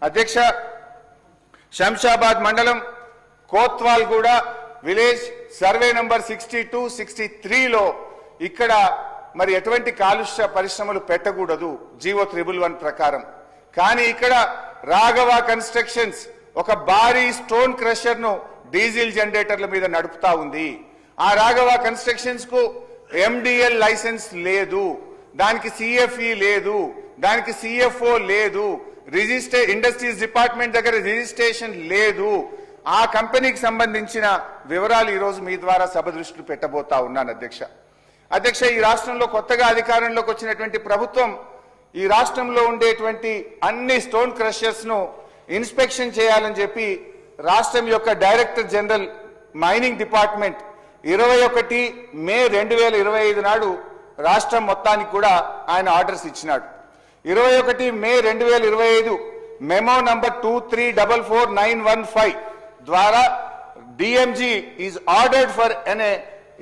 అధ్యక్ష, శంషాబాద్ మండలం కోత్వాల్గూడ village survey number 62, 63లో ఇక్కడ మరి ఎటువంటి కాలుష్య పరిశ్రమలు పెట్టకూడదు జీవో 111 ప్రకారం. కానీ ఇక్కడ రాఘవ కన్స్ట్రక్షన్స్ ఒక భారీ స్టోన్ క్రషర్ ను డీజిల్ జనరేటర్ల మీద నడుపుతా ఉంది. ఆ రాఘవ కన్స్ట్రక్షన్స్ కు ఎండిఎల్ లైసెన్స్ లేదు, దానికి సిఎఫ్ఈ లేదు, దానికి సిఎఫ్ఓ లేదు, ఇండస్ట్రీస్ డిపార్ట్మెంట్ దగ్గర రిజిస్ట్రేషన్ లేదు. ఆ కంపెనీకి సంబంధించిన వివరాలు ఈ రోజు మీ ద్వారా సభ దృష్టిలో పెట్టబోతా ఉన్నాను అధ్యక్ష. ఈ రాష్ట్రంలో కొత్తగా అధికారంలోకి వచ్చినటువంటి ప్రభుత్వం ఈ రాష్ట్రంలో ఉండేటువంటి అన్ని స్టోన్ క్రషర్స్ ను ఇన్స్పెక్షన్ చేయాలని చెప్పి రాష్ట్రం యొక్క డైరెక్టర్ జనరల్ మైనింగ్ డిపార్ట్మెంట్ 21 మే 2025 నాడు రాష్ట్రం మొత్తానికి కూడా ఆయన ఆర్డర్స్ ఇచ్చినాడు. 21 మే 2025 మెమో నంబర్ 23444915 ద్వారా DMG is ordered for an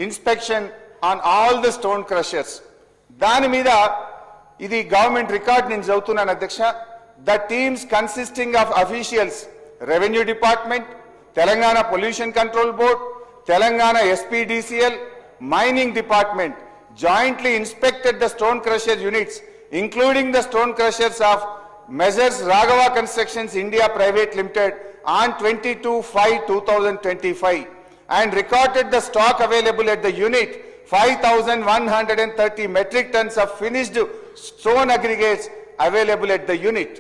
inspection on all the stone crushers. దాని మీద ఇది గవర్నమెంట్ రికార్డ్ నేను చదువుతున్నాను అధ్యక్ష. The teams consisting of officials revenue department, Telangana pollution control board, Telangana SPDCL, mining department jointly inspected the stone crusher units, including the stone crushers of Measures Raghava Constructions India Private Limited on 22/5/2025 and recorded the stock available at the unit 5,130 metric tons of finished stone aggregates available at the unit.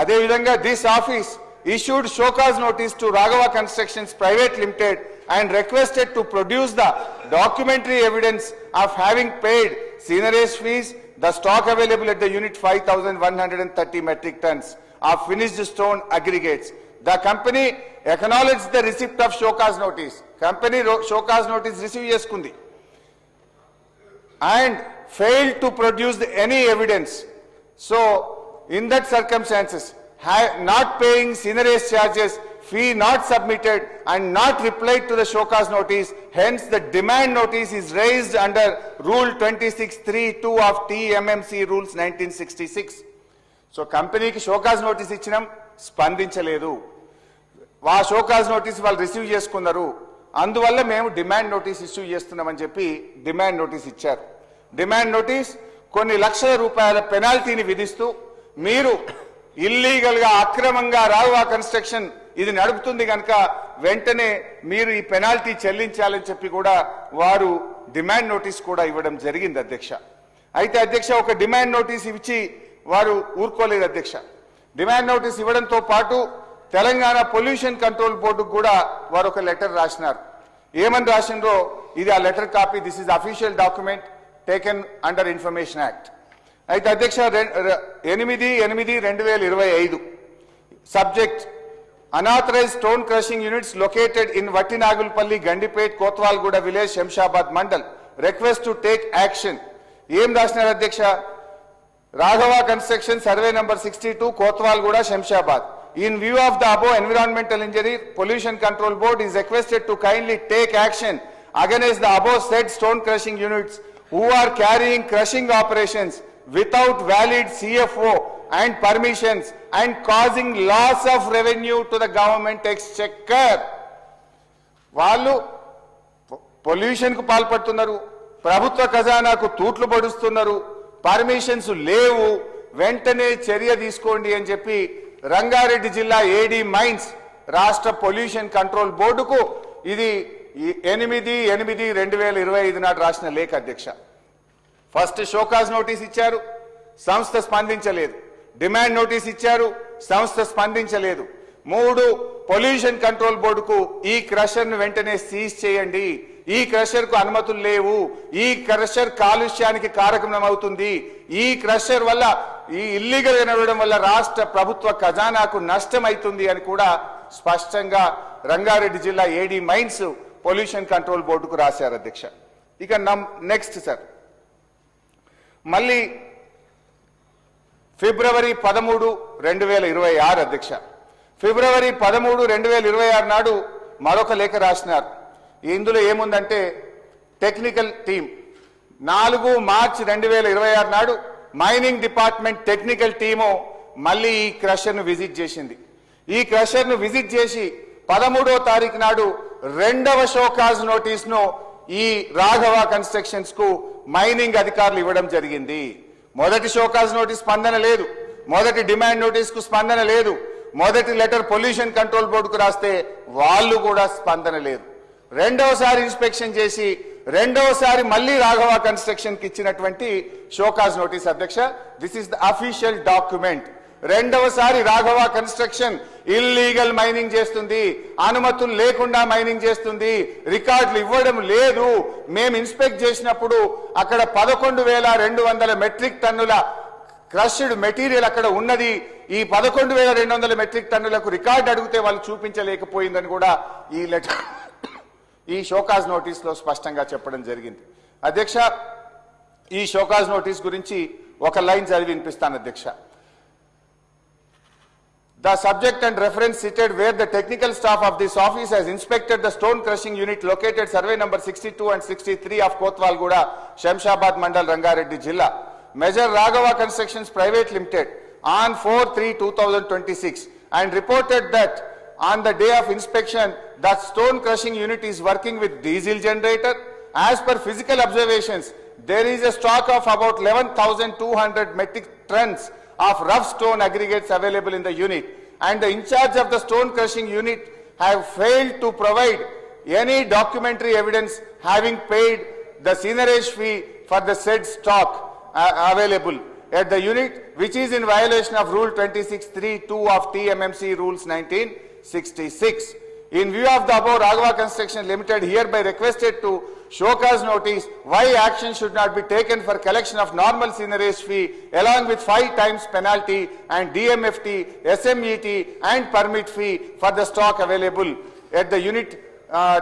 Adevidanga, this office issued show cause notice to Raghava Constructions Private Limited and requested to produce the documentary evidence of having paid seigniorage fees, the stock available at the unit 5,130 metric tons of finished stone aggregates. The company acknowledged the receipt of show cause notice. Company show cause notice receive చేసుకుంది and failed to produce any evidence. So, in that circumstances, not paying seigniorage charges, fee not submitted and not replied to the show cause notice, hence the demand notice is raised under Rule 26(3)(2) of TMMC Rules 1966. So, company ki show cause notice ఇచ్చినాం, స్పందించలేదు. ఆ show cause notice వాళ్ళు receive చేసుకున్నారు, అందువల్ల మేము demand notice issue చేస్తున్నామని చెప్పి demand notice ఇచ్చారు. డిమాండ్ నోటీస్ కొన్ని లక్షల రూపాయల పెనాల్టీని విధిస్తూ మీరు ఇల్లీగల్ గా అక్రమంగా రాఘవ కన్స్ట్రక్షన్ ఇది నడుపుతుంది కనుక వెంటనే మీరు ఈ పెనాల్టీ చెల్లించాలని చెప్పి కూడా వారు డిమాండ్ నోటీస్ కూడా ఇవ్వడం జరిగింది అధ్యక్ష. అయితే అధ్యక్ష, ఒక డిమాండ్ నోటీస్ ఇచ్చి వారు ఊరుకోలేదు అధ్యక్ష. డిమాండ్ నోటీస్ ఇవ్వడంతో పాటు తెలంగాణ పొల్యూషన్ కంట్రోల్ బోర్డుకు కూడా వారు ఒక లెటర్ రాసినారు. ఏమని రాసిండ్రో ఇది ఆ letter copy. This is official document taken under information act. అయితే అధ్యక్ష 8/8/2025 subject unauthorized stone crushing units located in Vattinagulpalli, Gandipet, Kotwalguda village, Shamshabad mandal. Request to take action. Em rashnar adhyaksha, Raghava Construction Survey number 62, Kotwalguda, Shamshabad. In view of the above environmental injury, Pollution Control Board is requested to kindly take action against the above said stone crushing units who are carrying crushing operations without valid CFO and permissions and causing loss of revenue to the government exchequer. వాళ్ళు pollution కు పాల్పడుతున్నారు, ప్రభుత్వ ఖజానాకు తూట్లు పడుస్తున్నారు, permissions లేవు, వెంటనే చర్య తీసుకోండి అని చెప్పి రంగారెడ్డి జిల్లా ఏడీ మైన్స్ రాష్ట్ర పొల్యూషన్ కంట్రోల్ బోర్డుకు ఇది 8/8/2025 నాడు రాసిన లేఖ అధ్యక్ష. ఫస్ట్ షోకాజ్ నోటీస్ ఇచ్చారు, సంస్థ స్పందించలేదు. డిమాండ్ నోటీస్ ఇచ్చారు, సంస్థ స్పందించలేదు. 3 పొల్యూషన్ కంట్రోల్ బోర్డుకు ఈ క్రషర్ ను వెంటనే సీజ్ చేయండి, ఈ క్రషర్ కు అనుమతులు లేవు, ఈ క్రషర్ కాలుష్యానికి కారకమవుతుంది, ఈ క్రషర్ వల్ల ఈ ఇల్లీగల్ గా నడవడం వల్ల రాష్ట్ర ప్రభుత్వ ఖజానాకు నష్టం అవుతుంది అని కూడా స్పష్టంగా రంగారెడ్డి జిల్లా ఏడీ మైన్స్ పొల్యూషన్ కంట్రోల్ బోర్డుకు రాశారు అధ్యక్ష. ఇక నెక్స్ట్ సార్, మళ్ళీ ఫిబ్రవరి 13, 2026 అధ్యక్ష. ఫిబ్రవరి 13, 2026 నాడు మరొక లేఖ రాసినారు. ఇందులో ఏముందంటే టెక్నికల్ టీం 4 మార్చి 2026 నాడు మైనింగ్ డిపార్ట్మెంట్ టెక్నికల్ టీము మళ్ళీ ఈ క్రషర్ను విజిట్ చేసింది. ఈ క్రషర్ను విజిట్ చేసి 13వ తారీఖు నాడు రెండవ షోకాజ్ నోటీస్ను ఈ రాఘవ కన్స్ట్రక్షన్స్ కు మైనింగ్ అధికారులు ఇవ్వడం జరిగింది. మొదటి షోకాజ్ నోటీస్ స్పందన లేదు, మొదటి డిమాండ్ నోటీస్ కు స్పందన లేదు, మొదటి లెటర్ పొల్యూషన్ కంట్రోల్ బోర్డుకు రాస్తే వాళ్ళు కూడా స్పందన లేదు. రెండవసారి ఇన్స్పెక్షన్ చేసి రెండవసారి మళ్ళీ రాఘవ కన్స్ట్రక్షన్ కి ఇచ్చినటువంటి షోకాజ్ నోటీస్ అధ్యక్ష, this is the official document. రెండవసారి రాఘవ కన్స్ట్రక్షన్ ఇల్లీగల్ మైనింగ్ చేస్తుంది, అనుమతులు లేకుండా మైనింగ్ చేస్తుంది, రికార్డులు ఇవ్వడం లేదు. మేము ఇన్స్పెక్ట్ చేసినప్పుడు అక్కడ 11,200 మెట్రిక్ టన్నుల క్రష్డ్ మెటీరియల్ అక్కడ ఉన్నది. ఈ 11,200 మెట్రిక్ టన్నులకు రికార్డు అడిగితే వాళ్ళు చూపించలేకపోయిందని కూడా ఈ లెటర్ ఈ షోకాజ్ నోటీస్ లో స్పష్టంగా చెప్పడం జరిగింది. అధ్యక్ష, ఈ షోకాజ్ నోటీస్ గురించి ఒక లైన్ చదివి వినిపిస్తాను అధ్యక్ష. The subject and reference cited where the technical staff of this office has inspected the stone crushing unit located survey number 62 and 63 of Kotwalguda, Shamshabad Mandal, Rangareddy Jilla. Major Raghava Constructions Private Limited on 4/3/2026 and reported that on the day of inspection that stone crushing unit is working with diesel generator. As per physical observations, there is a stock of about 11,200 metric tons of rough stone aggregates available in the unit, and the in charge of the stone crushing unit have failed to provide any documentary evidence having paid the seigniorage fee for the said stock available at the unit, which is in violation of Rule 26(3)(2) of TMMC Rules 1966. In view of the above, Raghava Construction Limited hereby requested to showcase notice why action should not be taken for collection of normal seigniorage fee along with 5 times penalty and DMFT, SMET and permit fee for the stock available at the unit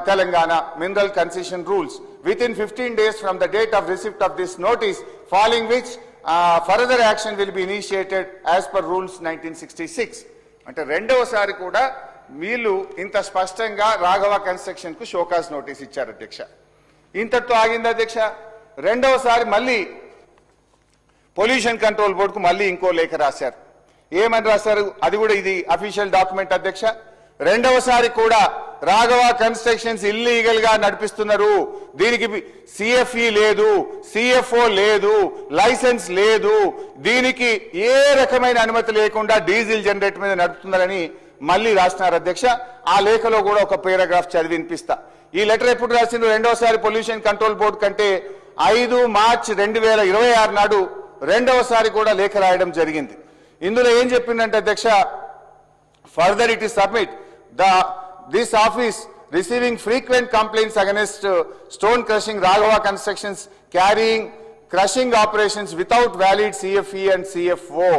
Telangana Mineral Concession Rules within 15 days from the date of receipt of this notice, following which further action will be initiated as per Rules 1966. అంటే రెండవసారి కూడా వీళ్ళు ఇంత స్పష్టంగా Raghava construction కు show cause notice ఇచ్చారు అధ్యక్ష. ఇంతటితో ఆగింది అధ్యక్ష. రెండవసారి మళ్ళీ పొల్యూషన్ కంట్రోల్ బోర్డుకు మళ్ళీ ఇంకో లేఖ రాశారు. ఏమని రాశారు? అది కూడా ఇది అఫీషియల్ డాక్యుమెంట్ అధ్యక్ష. రెండవసారి కూడా రాఘవ కన్స్ట్రక్షన్స్ ఇల్లీగల్ గా నడిపిస్తున్నారు, దీనికి సిఎఫ్ఈ లేదు, సిఎఫ్ఓ లేదు, లైసెన్స్ లేదు, దీనికి ఏ రకమైన అనుమతి లేకుండా డీజిల్ జనరేటర్ మీద నడుపుతున్నారని మళ్ళీ రాసినారు అధ్యక్ష. ఆ లేఖలో కూడా ఒక పారాగ్రాఫ్ చదివి వినిపిస్తా. ఈ లెటర్ ఎప్పుడు రాసిండ్రు? రెండవసారి పొల్యూషన్ కంట్రోల్ బోర్డు కంటే 5 మార్చి 2026 నాడు రెండవసారి కూడా లేఖ రాయడం జరిగింది. ఇందులో ఏం చెప్పిందంటే అధ్యక్ష, further it is submit this office receiving frequent complaints against stone crushing Raghava Constructions carrying crushing operations without valid CFE and CFO.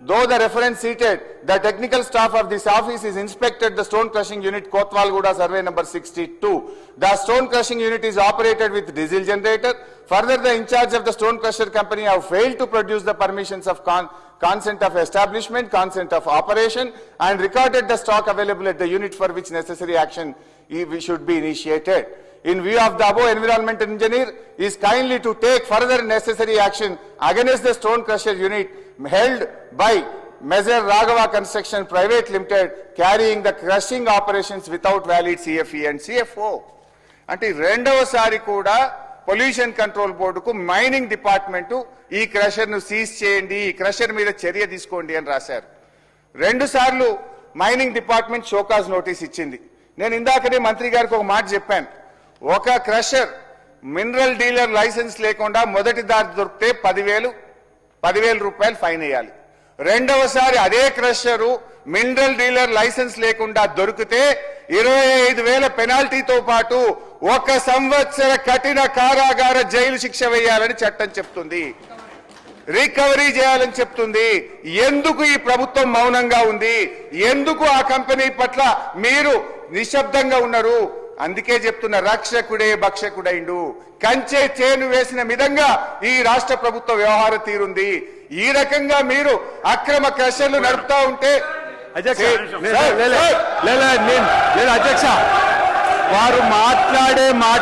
Though the reference cited, the technical staff of this office is inspected the stone crushing unit Kotwalguda survey number 62. The stone crushing unit is operated with diesel generator. Further, the in charge of the stone crusher company have failed to produce the permissions of consent of establishment, consent of operation, and recorded the stock available at the unit for which necessary action should be initiated. In view of the above, environmental engineer is kindly to take further necessary action against the stone crusher unit held by Major Raghava Construction Private Limited carrying the crushing operations without valid CFE and CFO. అంటే రెండవసారి కూడా pollution control బోర్డుకు mining department ఈ crusher ను seize చేయండి, ఈ crusher మీద చర్య తీసుకోండి అని రాశారు. 2 సార్లు మైనింగ్ డిపార్ట్మెంట్ షోకాజ్ నోటీస్ ఇచ్చింది. నేను ఇందాకనే మంత్రి గారికి ఒక మాట చెప్పాను, ఒక క్రషర్ మినరల్ డీలర్ లైసెన్స్ లేకుండా మొదటి దారి దొరికితే 10,000 రూపాయలు ఫైన్ వేయాలి. రెండవసారి అదే క్రషరు మినరల్ డీలర్ లైసెన్స్ లేకుండా దొరికితే 25,000 పెనాల్టీతో పాటు 1 సంవత్సర కఠిన కారాగార జైలు శిక్ష వేయాలని చట్టం చెప్తుంది, రికవరీ చేయాలని చెప్తుంది. ఎందుకు ఈ ప్రభుత్వం మౌనంగా ఉంది? ఎందుకు ఆ కంపెనీ పట్ల మీరు నిశ్శబ్దంగా ఉన్నారు? అందుకే చెప్తున్న, రక్షకుడే భక్షకుడైండు. కంచె చేను వేసిన విధంగా ఈ రాష్ట్ర ప్రభుత్వ వ్యవహార తీరుంది. ఈ రకంగా మీరు అక్రమ క్రషర్లు నడుపుతా ఉంటే అధ్యక్ష వారు మాట్లాడే